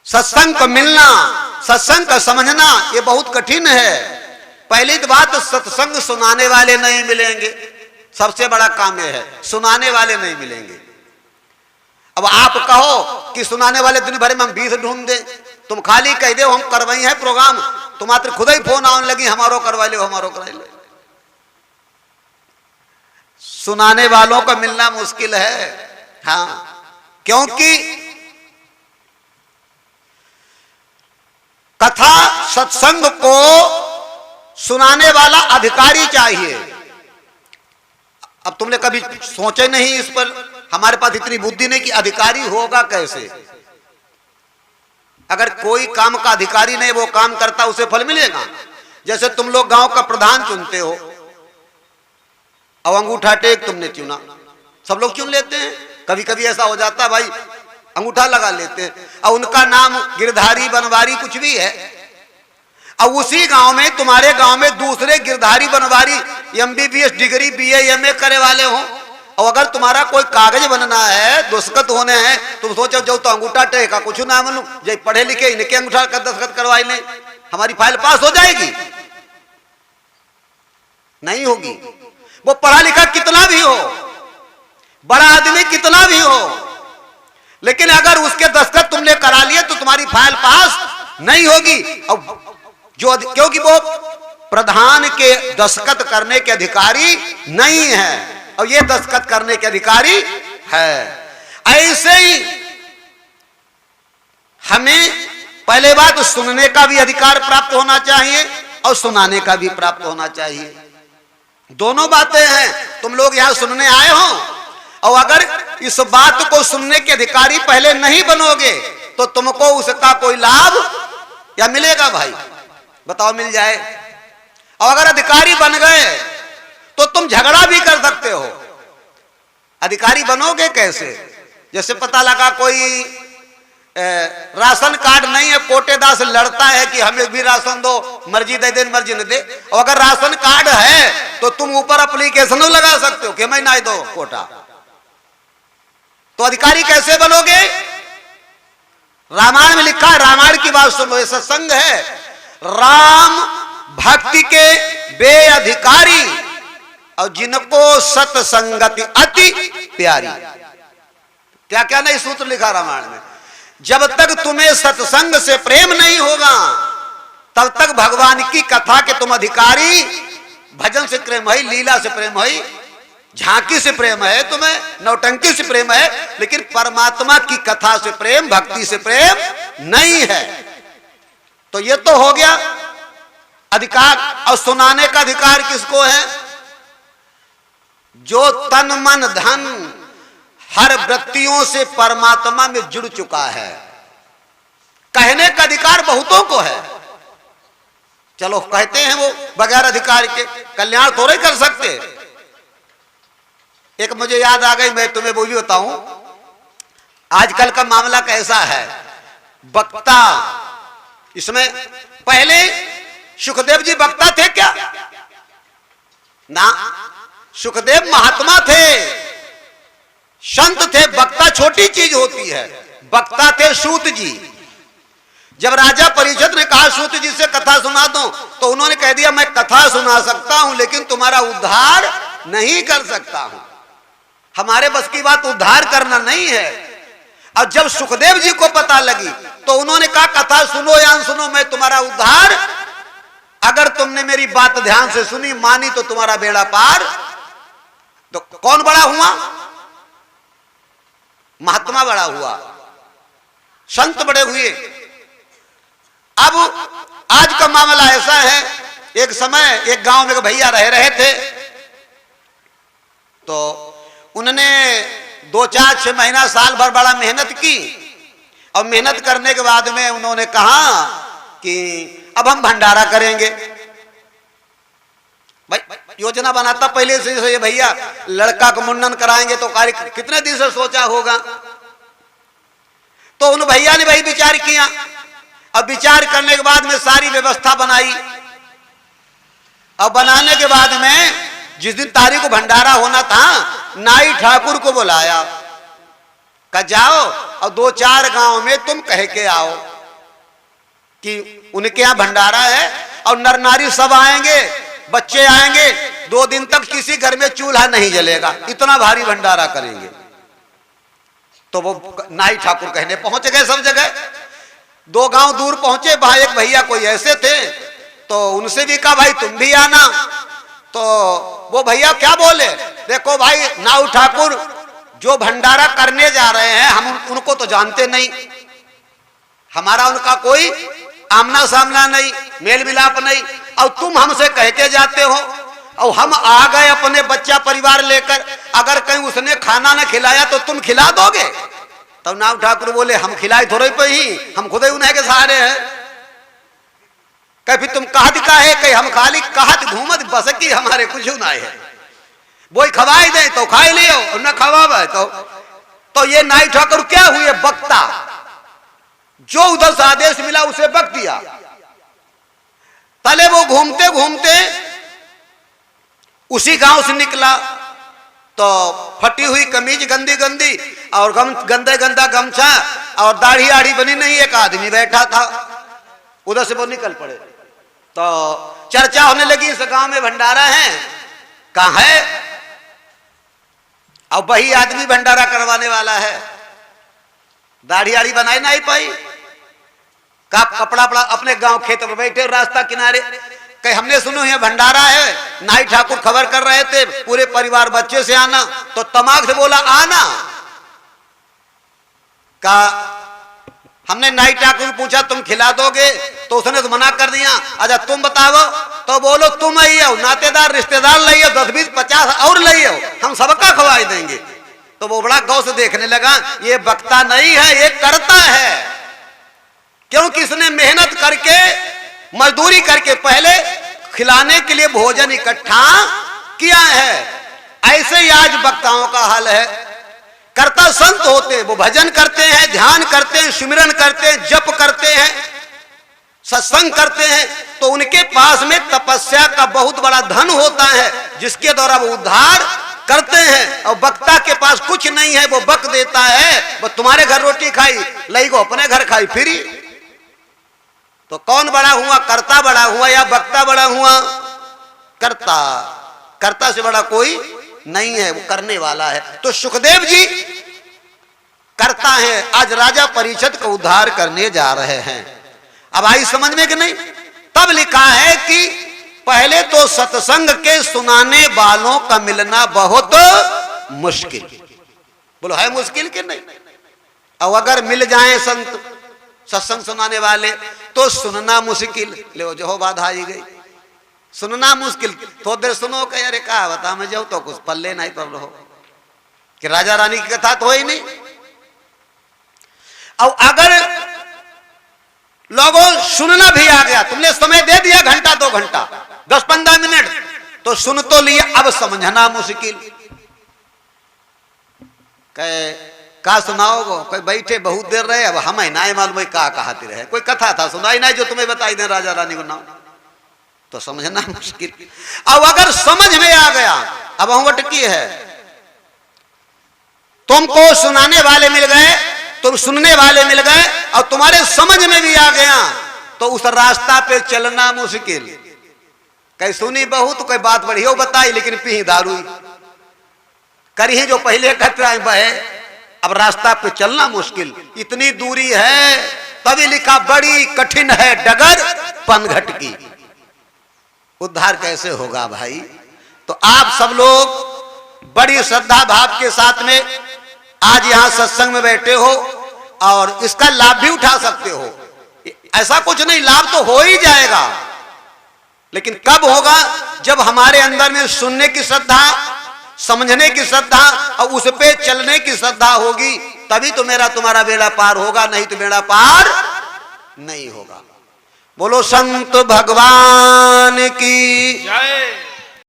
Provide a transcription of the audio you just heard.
सत्संग को मिलना, सत्संग का समझना ये बहुत कठिन है। पहली तो बात, सत्संग सुनाने वाले नहीं मिलेंगे, सबसे बड़ा काम यह है, सुनाने वाले नहीं मिलेंगे। अब आप कहो कि सुनाने वाले दिन भर में हम 20 ढूंढ दें, तुम खाली कह दो हम करवाई है प्रोग्राम, तुम मात्र खुद ही फोन आने लगी हमारो करवा लो, हमारो करा लो। सुनाने वालों का मिलना मुश्किल है। हाँ, क्योंकि कथा सत्संग को सुनाने वाला अधिकारी चाहिए। अब तुमने कभी सोचे नहीं इस पर, हमारे पास इतनी बुद्धि नहीं कि अधिकारी होगा कैसे। अगर कोई काम का अधिकारी नहीं, वो काम करता, उसे फल मिलेगा। जैसे तुम लोग गांव का प्रधान चुनते हो, अब अंगूठा टेक तुमने चुना, सब लोग चुन लेते हैं। कभी कभी ऐसा हो जाता है भाई अंगूठा लगा लेते हैं, और उनका नाम गिरधारी बनवारी कुछ भी है। अब उसी गांव में, तुम्हारे गांव में दूसरे Girdhari Banwari MBBS degree BA MA करे वाले हो, और अगर तुम्हारा कोई कागज बनना है, दस्तखत होने हैं, तुम सोचो जो तो अंगूठा टेका कुछ ना मालूम, जो पढ़े लिखे इनके अंगूठा का दस्तखत करवाई नहीं, हमारी फाइल पास हो जाएगी? नहीं होगी। वो पढ़ा लिखा कितना भी हो, बड़ा आदमी कितना भी हो, लेकिन अगर उसके दस्तखत तुमने करा लिए तो तुम्हारी फाइल पास नहीं होगी। और जो, क्योंकि वो प्रधान के दस्तखत करने के अधिकारी नहीं है, और ये दस्तखत करने के अधिकारी है। ऐसे ही हमें पहले बात सुनने का भी अधिकार प्राप्त होना चाहिए और सुनाने का भी प्राप्त होना चाहिए। दोनों बातें हैं। तुम लोग यहां सुनने आए हो, और अगर इस बात को सुनने के अधिकारी पहले नहीं बनोगे तो तुमको उसका कोई लाभ या मिलेगा? भाई बताओ, मिल जाए? और अगर अधिकारी बन गए तो तुम झगड़ा भी कर सकते हो। अधिकारी बनोगे कैसे? जैसे पता लगा कोई राशन कार्ड नहीं है, कोटेदार से लड़ता है कि हमें भी राशन दो, मर्जी दे दे मर्जी न दे। और अगर राशन कार्ड है तो तुम ऊपर एप्लीकेशन लगा सकते हो कि मैं ना दो कोटा। तो अधिकारी कैसे बनोगे? रामायण में लिखा है, रामायण की बात सुनो, ये सत्संग है। राम भक्ति के बे अधिकारी और जिनको सत्संगति अति प्यारी। क्या क्या नहीं सूत्र लिखा रामायण में। जब तक तुम्हें सत्संग से प्रेम नहीं होगा तब तक भगवान की कथा के तुम अधिकारी, भजन से प्रेम है, लीला से प्रेम है, झांकी से प्रेम है, तुम्हें नौटंकी से प्रेम है, लेकिन परमात्मा की कथा से प्रेम, भक्ति से प्रेम नहीं है। तो ये तो हो गया अधिकार। और सुनाने का अधिकार किसको है? जो तन मन धन हर वृत्तियों से परमात्मा में जुड़ चुका है। कहने का अधिकार बहुतों को है, चलो कहते हैं वो बगैर अधिकार के कल्याण थोड़े कर सकते। एक मुझे याद आ गई, मैं तुम्हें वो भी बताऊं। आजकल का मामला कैसा है, वक्ता, इसमें पहले सुखदेव जी वक्ता थे क्या? ना, सुखदेव महात्मा थे, संत थे। वक्ता छोटी चीज होती है। वक्ता थे सूत जी। जब राजा परिषद ने कहा सूत जी से कथा सुना दो, तो उन्होंने कह दिया मैं कथा सुना सकता हूं लेकिन तुम्हारा उद्धार नहीं कर सकता हूं। हमारे बस की बात उद्धार करना नहीं है। और जब सुखदेव जी को पता लगी तो उन्होंने कहा कथा सुनो या न सुनो, मैं तुम्हारा उद्धार, अगर तुमने मेरी बात ध्यान से सुनी, मानी, तो तुम्हारा बेड़ा पार। तो कौन बड़ा हुआ? महात्मा बड़ा हुआ, संत बड़े हुए। अब आज का मामला ऐसा है, एक समय एक गांव में भैया रह रहे थे, तो उन्होंने 2-4-6 महीना साल भर बड़ा मेहनत की, और मेहनत करने के बाद में उन्होंने कहा कि अब हम भंडारा करेंगे। भाई योजना बनाता पहले से ये भैया लड़का को मुंडन कराएंगे, तो कार्य कितने दिन से सोचा होगा। तो उन भैया ने भाई विचार किया, अब विचार करने के बाद में सारी व्यवस्था बनाई, और बनाने के बाद में जिस दिन तारीख को भंडारा होना था, नाई ठाकुर को बुलाया, कहा जाओ और 2-4 गांव में तुम कह के आओ कि उनके यहाँ भंडारा है और नर नारी सब आएंगे, बच्चे आएंगे, 2 दिन तक किसी घर में चूल्हा नहीं जलेगा, इतना भारी भंडारा करेंगे। तो वो नाई ठाकुर कहने पहुंच गए सब जगह। 2 गांव दूर पहुंचे, वहां एक भैया कोई ऐसे थे, तो उनसे भी कहा भाई तुम भी आना। तो वो भैया क्या बोले, देखो भाई नाऊ ठाकुर जो भंडारा करने जा रहे हैं हम उनको तो जानते नहीं, हमारा उनका कोई आमना सामना नहीं, मेल मिलाप नहीं, और तुम हमसे कह के जाते हो, और हम आ गए अपने बच्चा परिवार लेकर, अगर कहीं उसने खाना न खिलाया तो तुम खिला दोगे? तब नाऊ ठाकुर बोले हम खिलाए थोड़े पे ही, हम खुद ही उन्हें के सहारे हैं। कह फिर तुम कहत का है, कहीं हम खाली कहत घूमत बस की हमारे कुछ ना है, वो खवाई दे तो खाई लियो और न खवावे तो ये नाई ठाकुर क्या हुए, वक्ता, जो उधर से आदेश मिला उसे बक दिया। पहले वो घूमते घूमते उसी गांव से निकला, तो फटी हुई कमीज गंदी गंदी और गंदा गंदा गमछा और दाढ़ी आड़ी बनी नहीं, एक आदमी बैठा था, उधर से वो निकल पड़े। तो चर्चा होने लगी इस गांव में भंडारा है, कहां है, अब वही आदमी भंडारा करवाने वाला है। दाढ़ी आड़ी बनाई नहीं पाई, कपड़ा पड़ा अपने गांव खेत में बैठे रास्ता किनारे, कहीं हमने सुनो है भंडारा है, नाई ठाकुर खबर कर रहे थे पूरे परिवार बच्चे से आना, तो तमाक से बोला आना। का हमने नाई ठाकुर पूछा तुम खिला दोगे, तो उसने तो मना कर दिया। अच्छा तुम बताओ, तो बोलो तुम आइयो, नातेदार रिश्तेदार लाइयो, 10 20 50 और लाइयो, हम सबका खवाई देंगे। तो वो बड़ा गौर से देखने लगा, ये बक्ता नहीं है, ये करता है, क्योंकि इसने मेहनत करके मजदूरी करके पहले खिलाने के लिए भोजन इकट्ठा किया है। ऐसे ही आज वक्ताओं का हाल है। कर्ता संत होते हैं, वो भजन करते हैं, ध्यान करते हैं, सुमिरन करते हैं, जप करते हैं, सत्संग करते हैं, तो उनके पास में तपस्या का बहुत बड़ा धन होता है जिसके द्वारा वो उद्धार करते हैं। और वक्ता के पास कुछ नहीं है, वो बक देता है, वो तुम्हारे घर रोटी खाई लई को अपने घर खाई फिरी। तो कौन बड़ा हुआ, कर्ता बड़ा हुआ या वक्ता बड़ा हुआ? कर्ता, कर्ता से बड़ा कोई नहीं है, वो करने वाला है। तो सुखदेव जी करता है, आज राजा परीक्षित को उद्धार करने जा रहे हैं। अब आई समझ में कि नहीं? तब लिखा है कि पहले तो सत्संग के सुनाने वालों का मिलना बहुत मुश्किल। बोलो है मुश्किल कि नहीं? और अगर मिल जाए संत सत्संग सुनाने वाले तो सुनना मुश्किल। ले जो बाधा आई गई, सुनना मुश्किल। थोड़ी देर सुनो कह अरे क्या बता मैं जाऊं तो कुछ पल्ले नहीं पड़ रहा कि राजा रानी की कथा तो ही नहीं। और अगर लोगों सुनना भी आ गया, तुमने समय दे दिया घंटा 2 घंटा 10-15 मिनट तो सुन तो लिया, अब समझना मुश्किल। का सुनाओ, कोई बैठे बहुत देर रहे, अब हमें ना मालूम का कहते रहे, कोई कथा था सुनाई नहीं जो तुम्हें बताई दे राजा रानी को नाम, तो समझना मुश्किल। अब अगर समझ में आ गया, अब हम अटकी है, तुमको सुनाने वाले मिल गए, तुम सुनने वाले मिल गए और तुम्हारे समझ में भी आ गया, तो उस रास्ता पे चलना मुश्किल। कहीं सुनी बहुत, कोई बात बढ़िया बताई लेकिन पी दारू करी जो पहले खतरा बहे, अब रास्ता पे चलना मुश्किल। इतनी दूरी है, तभी लिखा बड़ी कठिन है डगर पनघट की। उद्धार कैसे होगा भाई? तो आप सब लोग बड़ी श्रद्धा भाव के साथ में आज यहां सत्संग में बैठे हो और इसका लाभ भी उठा सकते हो। ऐसा कुछ नहीं, लाभ तो हो ही जाएगा, लेकिन कब होगा? जब हमारे अंदर में सुनने की श्रद्धा, समझने की श्रद्धा और उस पे चलने की श्रद्धा होगी, तभी तो मेरा तुम्हारा बेड़ा पार होगा, नहीं तो बेड़ा पार नहीं होगा। बोलो संत भगवान की जय।